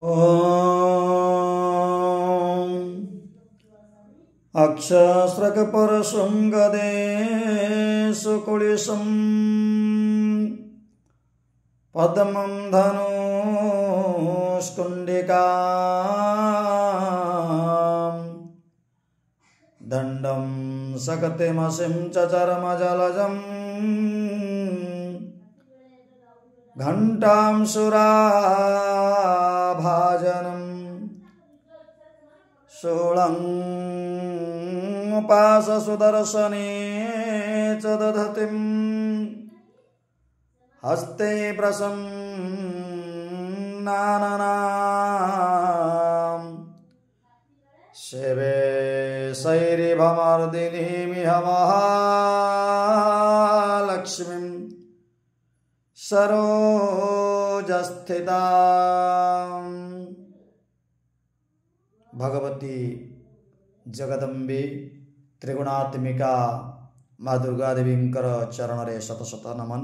ॐ अक्षस्रकपरशं गदे सुकुलिशं पद्मं धनुष्कुण्डिकां दण्डं सकतिमसिं च चरमजलजं घण्टां सुराभाजनं शूलं उपाससुदर्शने च दधतिं हस्ते प्रसन्नाननां शिवे शैरिभमर्दिनीमिह महालक्ष्मीं सरोजस्थिता भगवती जगदम्बे त्रिगुणात्मिका माँ दुर्गा देवींकर चरण रे शत शत नमन।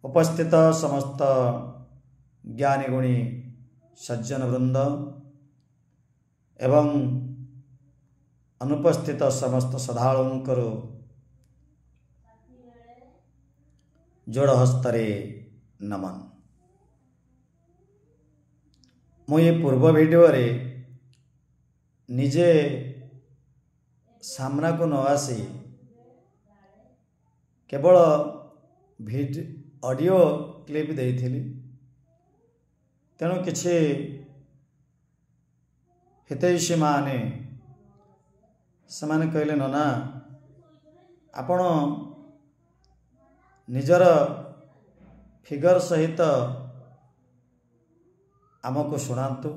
उपस्थित समस्त ज्ञानी गुणी सज्जन वृंद एवं अनुपस्थित समस्त श्रद्धालुंकर जोड़ हस्तरे नमन। मुझे पूर्व वीडियो रे निजे सामना को न आसी केवल ऑडियो क्लिप देइथिली, तेणु किछि हितैषी माने समान कहले नना आपण निजर फिगर सहित आमको शुणातु,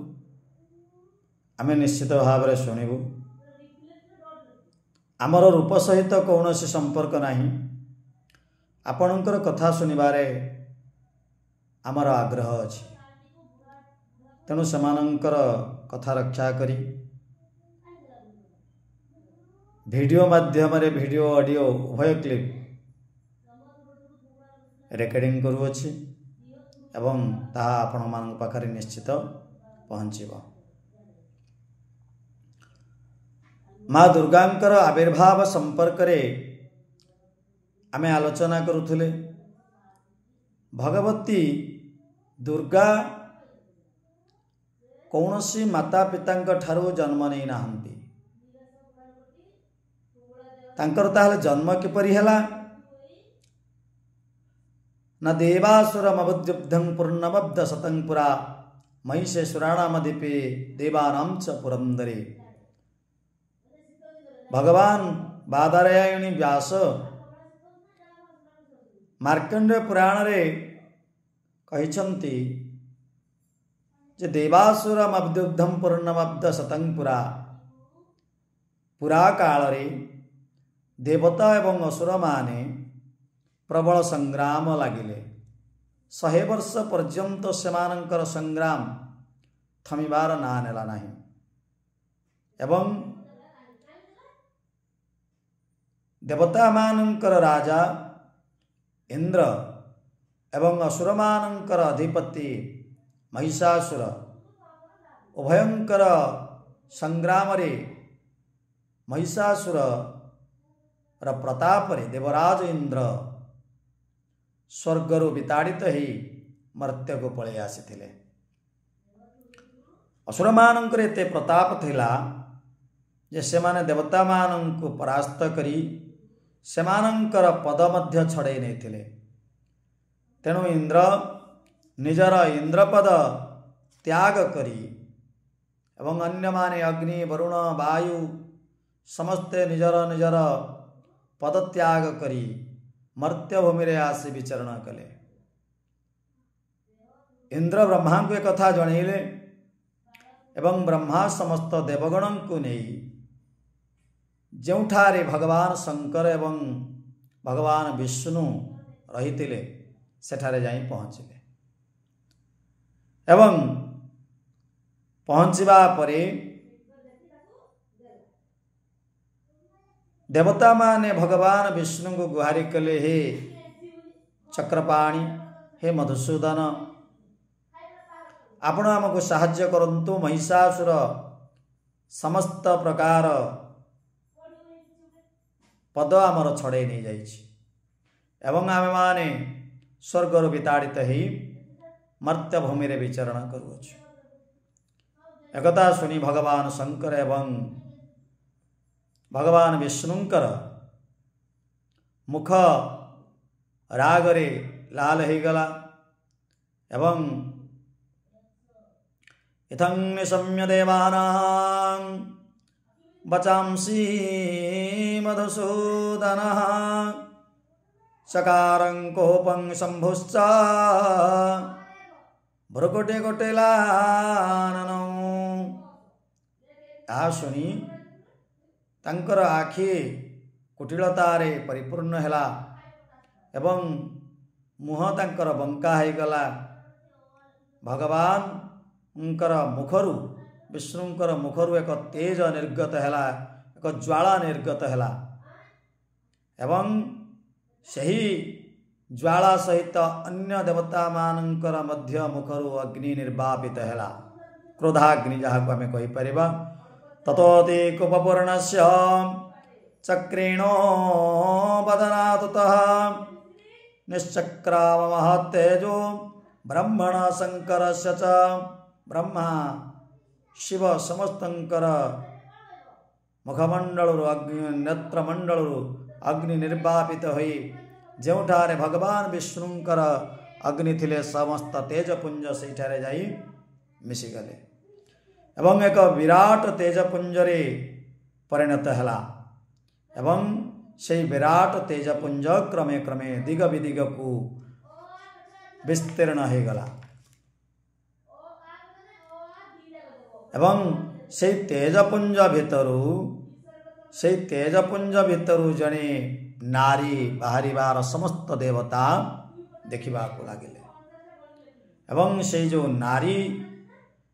आमे निश्चित भाव में शुणिबु। आमर रूप सहित कौन संपर्क नहीं, आपणकर कथा शुणिबारे आमर आग्रह अछि, तेणु समानंकर कथा रक्षा करी वीडियो माध्यम रे वीडियो ऑडियो उभय क्लिप रेकर्डिंग करुअछि एवं ताहा आपण मान पाखरे निश्चित पहुँचीबो। माँ दुर्गांकर आविर्भाव संपर्क रे आमे आलोचना करुथुले। भगवती दुर्गा कौनसी माता पितांक ठारू जन्म नहीं नाहंती, तांकर ताहले जन्म किपरि हला न देवासुरमवद्युब्धं पूर्णमब्ध शतं पुरा महिषेसुराणामधिपे देवानां च पुरंदरे। भगवान बादरायणी व्यास मार्कंडेय पुराण रे कहिछंती जे देवासुरमवद्युब्धं पूर्णमब्ध शतं पुरा, पुरा काल रे देवता एवं असुर माने प्रबल संग्राम लागिले। 100 वर्ष पर्यंत सेमानंकर संग्राम थमिबार ना नेला नहीं एवं देवता मानंकर राजा इंद्र एवं असुर मानंकर अधिपति महिषासुर उभयंकर संग्राम रे महिषासुर प्रताप रे देवराज इंद्र स्वर्गरु विताड़ित ही मर्त्य को पळे आसीथिले। असुर मानंकर एते प्रताप थिला जे सेमाने देवता मानंकु परास्त करी सेमानंकर पद मध्य छड़े नैथिले। तेणु इंद्र निजर इंद्रपद त्याग करी एवं अन्य माने अग्नि वरुण वायु समस्ते निजर निजर पद त्याग करी मर्त्य भूमि रे आसी विचरण कले। इंद्र ब्रह्मा को एक कथा जणैले एवं ब्रह्मा समस्त देवगण को नहीं जोठारे भगवान शंकर एवं भगवान विष्णु रही सेठारे जाई पहुँचले एवं पहुँचवा परे देवता माने भगवान विष्णु को गुहारी कले, हे चक्रपाणी, हे मधुसूदन, आपण आमको साहाय्य करंतु महिषासुर समस्त प्रकार पद आमर छड़े नहीं जाइछि एवं आमे माने स्वर्गर विताड़ित ही मर्त्य भूमि रे विचरण करुअछु। एकथा सुनी भगवान शंकर एवं भगवान विष्णुंकर मुख रागरे लाल हो गला एवं इथं निशम्य देवानां वचांसि मधुसूदनः चकारं कोपं शम्भुश्च भ्रुकुटे कुटिलाननौ। आ सुनी तांकर आखि कुटिलतारे परिपूर्ण हैला एवं मुह तांकर बंका हो गला। भगवान मुखरु विष्णुंकर मुखरु एक तेज निर्गत हैला, एक ज्वाला निर्गत हैला एवं सही ज्वाला सहित अन्य देवता मानकर मध्य मुखरु अग्नि निर्वापित हैला। क्रोधाग्नि जहाँ को आम कहि परिबा। ततोति कुपपूर्णस्य चक्रेणो वदनातुतः निश्चक्राव महत्तेजो ब्रह्मण शंकरस्य च। ब्रह्मा शिव समस्तंकर मुखमंडल नेत्रमंडल अग्नि निर्वापित होई जोठारे भगवान विष्णुंकर अग्नि थिले समस्त तेजपुंज सेठारे जाई मिशिगले एवं एक विराट तेजपुंज रे परिणत हला एवं से विराट तेजपुंज क्रमे क्रमे दिग विदिग को विस्तीर्ण हो गला एवं से तेजपुंज भितरु जने नारी बाहरिबार समस्त देवता देखा लगिले एवं से जो नारी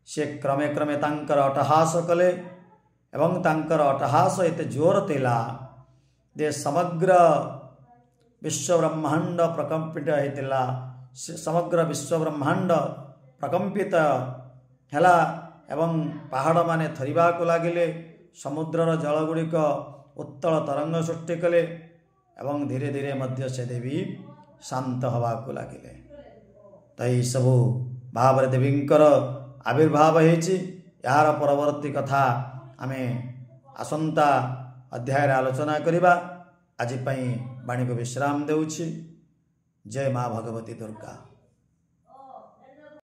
से क्रमे क्रमे तांकर अट्टहास कले एवं तांकर अट्टहास एते जोर थिला जे समग्र विश्व ब्रह्मांड प्रकंपित होता। समग्र विश्व ब्रह्मांड प्रकंपित हैला एवं पहाड़ माने थरिबा को लागिले। समुद्रर जल गुड़िक उत्तल तरंग सृष्टि कले एवं धीरे धीरे मध्य से देवी शांत हवा को लगिले। तई सबु भाव देवींकर आविर्भाव होइछि। यार परवर्ती कथा आमे आसंता अध्याय आलोचना करिबा। आज पई वाणी को विश्राम देउछि। जय माँ भगवती दुर्गा।